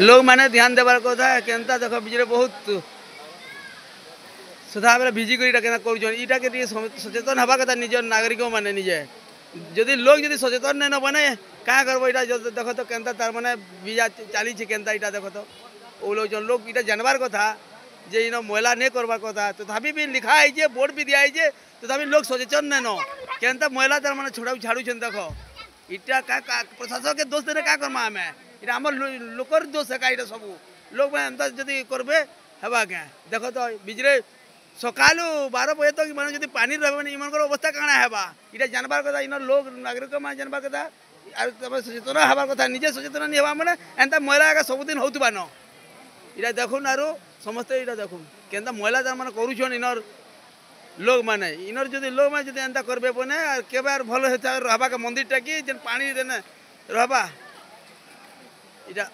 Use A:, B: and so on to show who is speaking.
A: लोग मैंने ध्यान देवार कथा केनता देख बिजली बहुत सदा बेले भिजिक इटा के सचेतन हवा कथा निज नागरिक मैंने निजे जदि लोग जदि सचेतन नहीं न बने क्या करबो इटा देख तो केनता तार माने बीजा चली केनता इटा देख तो वो लोग इटा जानवर कथा जे इन मैला नहीं करवा कथा तथापि भी लिखा है बोर्ड भी दिया है तथापि लोग सचेतन नहीं न केनता मैला तार माने छाड़ू देख इटा का प्रशासन के दोष देने क्या करमा आम इटा आम लोकर दोष है इटा सब लोग एंता जदि करबे हेबा क्या देख तो बिजली सकालू 12 बजे तक मैंने जब पानी रहे इन अवस्था काଣା हेबा इटा जानबार कथा इन लोग नागरिक मैंने जानबार कथा आम सचेतन हबार कथा निजे सचेतन नहीं हवा मैंने एंता मैला आगे सबुदिन होता न इटा देखुन आरो समस्ते इटा देखुन केनता मैला तार मैंने करुछन इनर लोग मैंने इनर जदि लोग मैंने जब एंता करबे बने केबार भल रहबा के मंदिर टाकी जेन पानी देने रहबा इटा